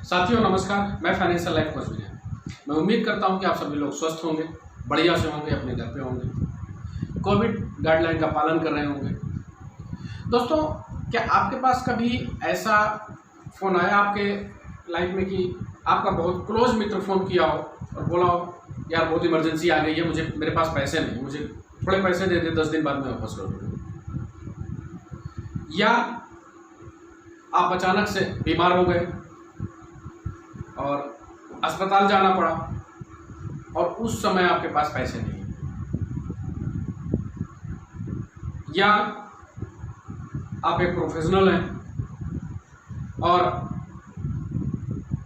साथियों नमस्कार, मैं फाइनेंशियल लाइफ कोच विजय। मैं उम्मीद करता हूं कि आप सभी लोग स्वस्थ होंगे, बढ़िया से होंगे, अपने घर पे होंगे, कोविड गाइडलाइन का पालन कर रहे होंगे। दोस्तों, क्या आपके पास कभी ऐसा फ़ोन आया आपके लाइफ में कि आपका बहुत क्लोज मित्र फ़ोन किया हो और बोला हो यार बहुत इमरजेंसी आ गई है, मेरे पास पैसे नहीं, मुझे थोड़े पैसे दे दे, 10 दिन बाद मैं वापस कर दूँगा। या आप अचानक से बीमार हो गए और अस्पताल जाना पड़ा और उस समय आपके पास पैसे नहीं, या आप एक प्रोफेशनल हैं और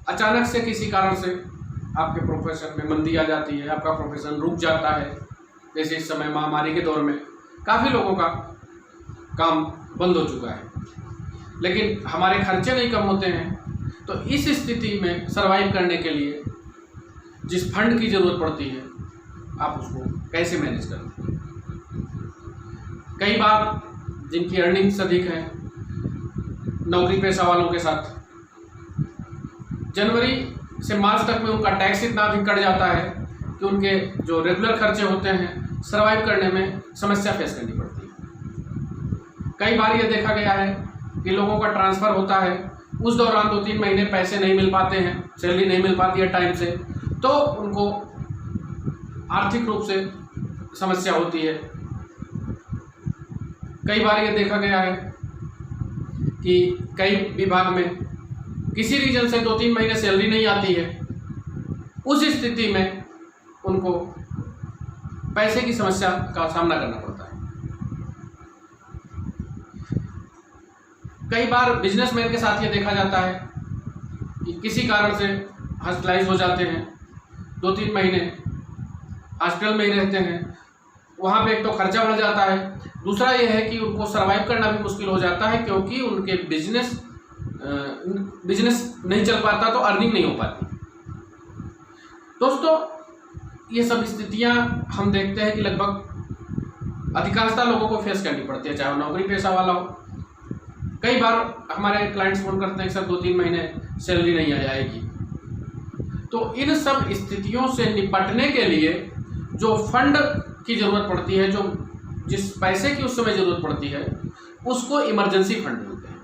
अचानक से किसी कारण से आपके प्रोफेशन में मंदी आ जाती है, आपका प्रोफेशन रुक जाता है। जैसे इस समय महामारी के दौर में काफ़ी लोगों का काम बंद हो चुका है, लेकिन हमारे खर्चे नहीं कम होते हैं। तो इस स्थिति में सरवाइव करने के लिए जिस फंड की ज़रूरत पड़ती है, आप उसको कैसे मैनेज करते हैं। कई बार जिनकी अर्निंग्स अधिक हैं, नौकरी पेशा वालों के साथ जनवरी से मार्च तक में उनका टैक्स इतना अधिक कट जाता है कि उनके जो रेगुलर खर्चे होते हैं सरवाइव करने में समस्या फेस करनी पड़ती है। कई बार ये देखा गया है कि लोगों का ट्रांसफ़र होता है, उस दौरान 2-3 महीने पैसे नहीं मिल पाते हैं, सैलरी नहीं मिल पाती है टाइम से, तो उनको आर्थिक रूप से समस्या होती है। कई बार ये देखा गया है कि कई विभाग में किसी रीजन से 2-3 महीने सैलरी नहीं आती है, उस स्थिति में उनको पैसे की समस्या का सामना करना पड़ता है। कई बार बिजनेसमैन के साथ ये देखा जाता है कि किसी कारण से हॉस्पिटलाइज हो जाते हैं, 2-3 महीने हॉस्पिटल में ही रहते हैं। वहाँ पे एक तो खर्चा बढ़ जाता है, दूसरा ये है कि उनको सरवाइव करना भी मुश्किल हो जाता है, क्योंकि उनके बिजनेस नहीं चल पाता तो अर्निंग नहीं हो पाती। दोस्तों, ये सब स्थितियाँ हम देखते हैं कि लगभग अधिकांशतः लोगों को फेस करनी पड़ती है, चाहे वो नौकरी पेशा वाला हो। कई बार हमारे क्लाइंट्स फोन करते हैं कि सर 2-3 महीने सैलरी नहीं आएगी। तो इन सब स्थितियों से निपटने के लिए जो फंड की ज़रूरत पड़ती है, जिस पैसे की उस समय ज़रूरत पड़ती है, उसको इमरजेंसी फंड बोलते हैं।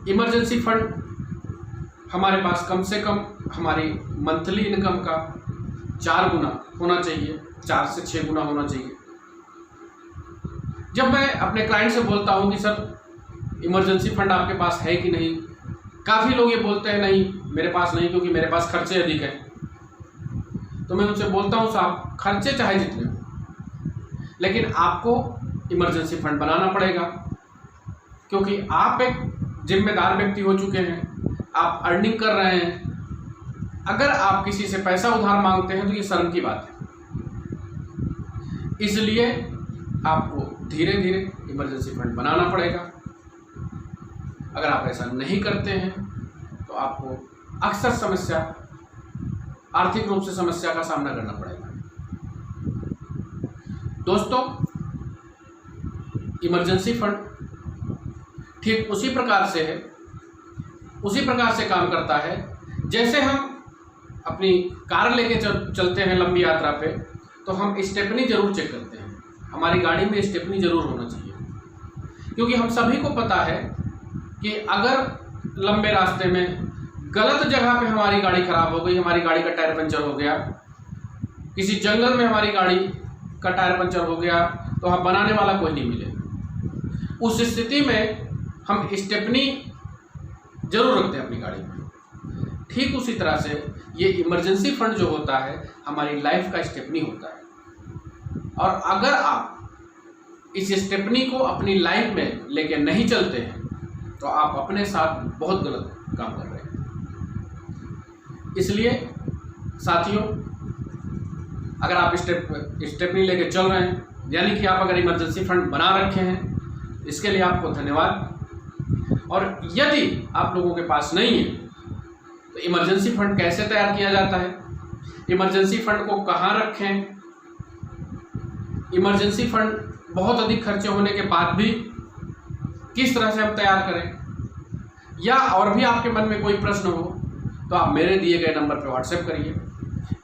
इमरजेंसी फंड हमारे पास कम से कम हमारी मंथली इनकम का 4 गुना होना चाहिए, 4 से 6 गुना होना चाहिए। जब मैं अपने क्लाइंट से बोलता हूं कि सर इमरजेंसी फंड आपके पास है कि नहीं, काफ़ी लोग ये बोलते हैं नहीं मेरे पास नहीं, क्योंकि मेरे पास खर्चे अधिक हैं। तो मैं उनसे बोलता हूं साहब, खर्चे चाहे जितने हो, लेकिन आपको इमरजेंसी फंड बनाना पड़ेगा, क्योंकक्योंकि आप एक जिम्मेदार व्यक्ति हो चुके हैं, आप अर्निंग कर रहे हैं। अगर आप किसी से पैसा उधार मांगते हैं तो ये शर्म की बात है। इसलिए आपको धीरे धीरे इमरजेंसी फंड बनाना पड़ेगा। अगर आप ऐसा नहीं करते हैं तो आपको अक्सर आर्थिक रूप से समस्या का सामना करना पड़ेगा। दोस्तों, इमरजेंसी फंड ठीक उसी प्रकार से काम करता है जैसे हम अपनी कार लेके चलते हैं लंबी यात्रा पे, तो हम स्टेपनी जरूर चेक करते हैं। हमारी गाड़ी में स्टेपनी जरूर होना चाहिए, क्योंकि हम सभी को पता है कि अगर लंबे रास्ते में गलत जगह पे हमारी गाड़ी खराब हो गई, हमारी गाड़ी का टायर पंचर हो गया, किसी जंगल में हमारी गाड़ी का टायर पंचर हो गया, तो हम बनाने वाला कोई नहीं मिले। उस स्थिति में हम स्टेपनी जरूर रखते हैं अपनी गाड़ी में। ठीक उसी तरह से ये इमरजेंसी फंड जो होता है हमारी लाइफ का स्टेपनी होता है, और अगर आप इस स्टेपनी को अपनी लाइफ में लेके नहीं चलते हैं तो आप अपने साथ बहुत गलत काम कर रहे हैं। इसलिए साथियों, अगर आप स्टेपनी लेके चल रहे हैं, यानी कि आप अगर इमरजेंसी फंड बना रखे हैं, इसके लिए आपको धन्यवाद। और यदि आप लोगों के पास नहीं है तो इमरजेंसी फंड कैसे तैयार किया जाता है, इमरजेंसी फंड को कहाँ रखें, इमरजेंसी फंड बहुत अधिक खर्चे होने के बाद भी किस तरह से हम तैयार करें, या और भी आपके मन में कोई प्रश्न हो तो आप मेरे दिए गए नंबर पर व्हाट्सएप करिए।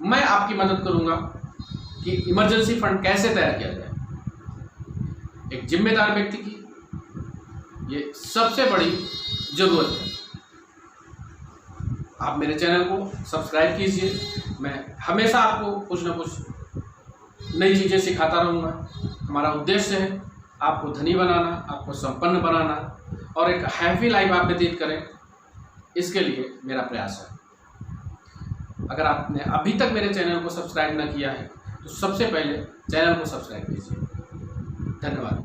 मैं आपकी मदद करूंगा कि इमरजेंसी फंड कैसे तैयार किया जाए। एक जिम्मेदार व्यक्ति की ये सबसे बड़ी जरूरत है। आप मेरे चैनल को सब्सक्राइब कीजिए। मैं हमेशा आपको कुछ ना कुछ नई चीज़ें सिखाता रहूँगा। हमारा उद्देश्य है आपको धनी बनाना, आपको संपन्न बनाना और एक हैप्पी लाइफ आप व्यतीत करें, इसके लिए मेरा प्रयास है। अगर आपने अभी तक मेरे चैनल को सब्सक्राइब ना किया है तो सबसे पहले चैनल को सब्सक्राइब कीजिए। धन्यवाद।